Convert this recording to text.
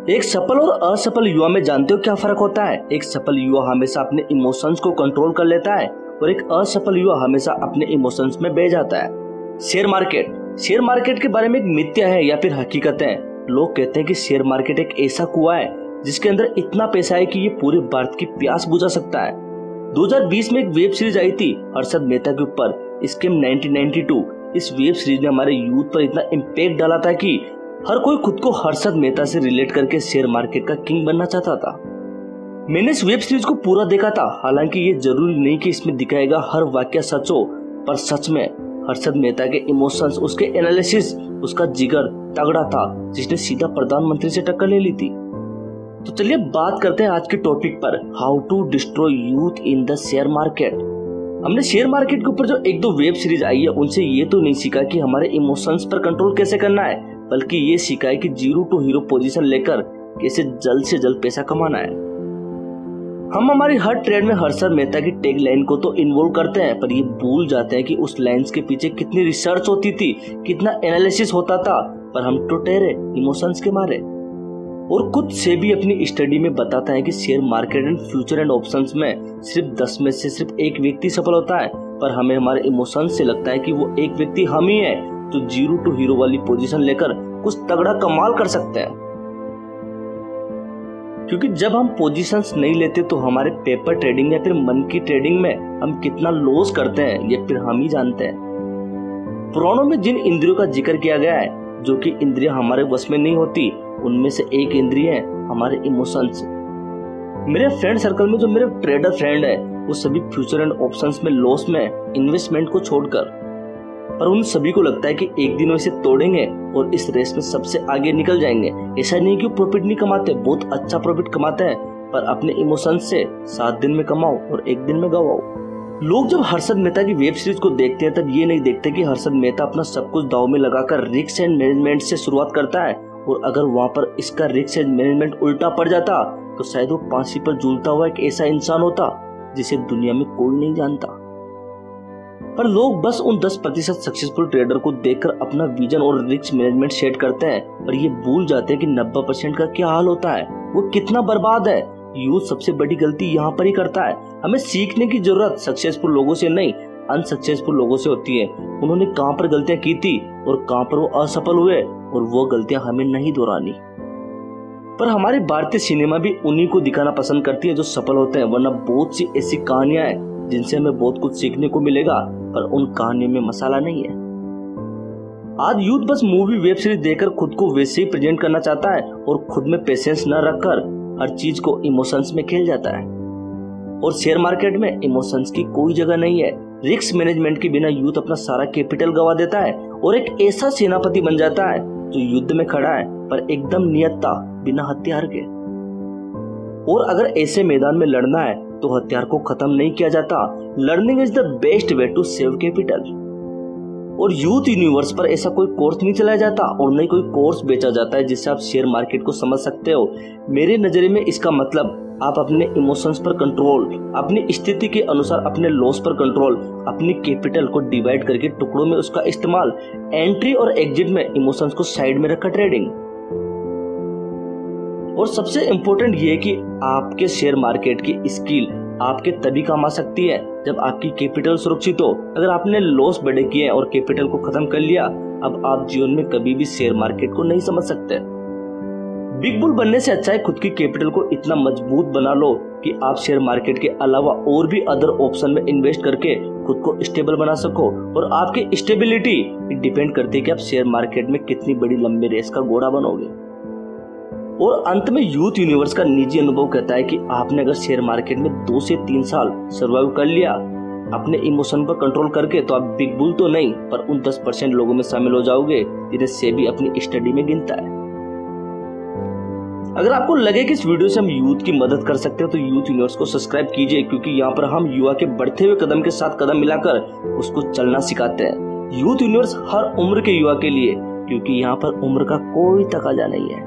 एक सफल और असफल युवा में जानते हो क्या फर्क होता है? एक सफल युवा हमेशा अपने इमोशंस को कंट्रोल कर लेता है और एक असफल युवा हमेशा अपने इमोशंस में बह जाता है। शेयर मार्केट के बारे में एक मिथ्या है या फिर हकीकत है। लोग कहते हैं कि शेयर मार्केट एक ऐसा कुआं है जिसके अंदर इतना पैसा है कि ये पूरे भारत की प्यास बुझा सकता है। 2020 में एक वेब सीरीज आई थी हर्षद मेहता के ऊपर, स्कैम 1992। इस वेब सीरीज ने हमारे यूथ पर इतना इम्पैक्ट डाला था कि हर कोई खुद को हर्षद मेहता से रिलेट करके शेयर मार्केट का किंग बनना चाहता था। मैंने इस वेब सीरीज को पूरा देखा था। हालांकि ये जरूरी नहीं कि इसमें दिखाएगा हर वाक्य सच हो, पर सच में हर्षद मेहता के इमोशंस, उसके एनालिसिस, उसका जिगर तगड़ा था जिसने सीधा प्रधानमंत्री से टक्कर ले ली थी। तो चलिए बात करते हैं आज के टॉपिक पर, how to destroy youth in the share market. हमने शेयर मार्केट के ऊपर जो एक दो वेब सीरीज आई है उनसे ये तो नहीं सीखा कि हमारे इमोशंस पर कंट्रोल कैसे करना है, बल्कि ये सीखा है कि जीरो टू हीरो पोजीशन लेकर कैसे जल्द से जल्द पैसा कमाना है। हम हमारी हर ट्रेड में हर्षद मेहता की टैग लाइन को तो इन्वॉल्व करते हैं, पर ये भूल जाते हैं कि उस लाइंस के पीछे कितनी रिसर्च होती थी, कितना एनालिसिस होता था, पर हम तो ठहरे इमोशंस के मारे। और खुद से भी अपनी स्टडी में बताता है कि share market and future and options में सिर्फ 10 में से सिर्फ एक व्यक्ति सफल होता है, पर हमें हमारे इमोशंस से लगता है कि वो एक व्यक्ति हम ही है जो जीरो टू हीरो वाली पोजीशन लेकर कुछ तगड़ा कमाल कर सकते हैं। क्योंकि जब हम पोजीशंस नहीं लेते तो हमारे पेपर ट्रेडिंग या फिर मन की ट्रेडिंग में हम कितना लॉस करते हैं ये फिर हम ही जानते हैं। पुराणों में जिन इंद्रियों का जिक्र किया गया है, जो कि इंद्रियां हमारे वश में नहीं होती, उनमें से एक इंद्रिय है हमारे इमोशंस। मेरे फ्रेंड सर्कल में जो मेरे ट्रेडर फ्रेंड है वो सभी फ्यूचर एंड ऑप्शंस में लॉस में इन्वेस्टमेंट को छोड़कर, पर उन सभी को लगता है कि एक दिन वो इसे तोड़ेंगे और इस रेस में सबसे आगे निकल जाएंगे। ऐसा नहीं कि वो प्रॉफिट नहीं कमाते, बहुत अच्छा प्रॉफिट कमाते हैं, पर अपने इमोशंस से 7 दिन में कमाओ और एक दिन में गवाओ। लोग जब हर्षद मेहता की वेब सीरीज को देखते हैं तब ये नहीं देखते कि हर्षद मेहता अपना सब कुछ दांव में लगाकर रिस्क एंड मैनेजमेंट से शुरुआत करता है, और अगर वहाँ पर इसका रिस्क एंड मैनेजमेंट उल्टा पड़ जाता तो शायद वो फांसी पर झूलता हुआ एक ऐसा इंसान होता जिसे दुनिया में कोई नहीं जानता। पर लोग बस उन 10% सक्सेसफुल ट्रेडर को देखकर अपना विजन और रिस्क मैनेजमेंट सेट करते हैं, पर ये भूल जाते हैं कि 90% का क्या हाल होता है, वो कितना बर्बाद है। यूथ सबसे बड़ी गलती यहाँ पर ही करता है। हमें सीखने की जरूरत सक्सेसफुल लोगों से नहीं, अनसक्सेसफुल लोगों से होती है। उन्होंने कहाँ पर गलतियां की थी और कहाँ पर वो असफल हुए, और वो गलतियां हमें नहीं दोहरानी। पर हमारी भारतीय सिनेमा भी उन्हीं को दिखाना पसंद करती है जो सफल होते हैं, वरना बहुत सी ऐसी कहानियां हैं जिनसे हमें बहुत कुछ सीखने को मिलेगा, पर उन कहानियों में मसाला नहीं है। आज यूथ बस मूवी वेब सीरीज देखकर खुद को वैसे ही प्रेजेंट करना चाहता है और खुद में पेशेंस न रखकर हर चीज को इमोशंस में खेल जाता है। और शेयर मार्केट में इमोशंस की कोई जगह नहीं है। रिस्क मैनेजमेंट के बिना यूथ अपना सारा कैपिटल गवा देता है और एक ऐसा सेनापति बन जाता है जो युद्ध में खड़ा है पर एकदम नियत्ता, बिना हथियार के। और अगर ऐसे मैदान में लड़ना है तो हथियार को खत्म नहीं किया जाता। Learning is the best way to save capital. और यूथ यूनिवर्स पर ऐसा कोई कोर्स नहीं चलाया जाता और नहीं कोई कोर्स बेचा जाता है जिससे आप शेयर मार्केट को समझ सकते हो। मेरे नजरिए में इसका मतलब आप अपने इमोशंस पर कंट्रोल, अपनी स्थिति के अनुसार अपने लॉस पर कंट्रोल, अपनी कैपिटल को डिवाइड करके टुकड़ों में उसका इस्तेमाल, एंट्री और एग्जिट में इमोशंस को साइड में रखकर ट्रेडिंग। और सबसे इम्पोर्टेंट ये है कि आपके शेयर मार्केट की स्किल आपके तभी काम आ सकती है जब आपकी कैपिटल सुरक्षित हो। अगर आपने लॉस बड़े किए और कैपिटल को खत्म कर लिया, अब आप जीवन में कभी भी शेयर मार्केट को नहीं समझ सकते। बिग बुल बनने से अच्छा है खुद की कैपिटल को इतना मजबूत बना लो कि आप शेयर मार्केट के अलावा और भी अदर ऑप्शन में इन्वेस्ट करके खुद को स्टेबल बना सको। और आपकी स्टेबिलिटी डिपेंड करती है कि आप शेयर मार्केट में कितनी बड़ी लंबी रेस का घोड़ा बनोगे। और अंत में यूथ यूनिवर्स का निजी अनुभव कहता है कि आपने अगर शेयर मार्केट में 2 से 3 साल सर्वाइव कर लिया अपने इमोशन पर कंट्रोल करके, तो आप बिग बुल तो नहीं पर उन 10% लोगों में शामिल हो जाओगे जिन्हें सेबी अपनी स्टडी में गिनता है। अगर आपको लगे कि इस वीडियो से हम यूथ की मदद कर सकते हैं तो यूथ यूनिवर्स को सब्सक्राइब कीजिए, क्योंकि यहाँ पर हम युवा के बढ़ते हुए कदम के साथ कदम मिलाकर उसको चलना सिखाते हैं। यूथ यूनिवर्स हर उम्र के युवा के लिए, क्योंकि यहाँ पर उम्र का कोई तकाजा नहीं है।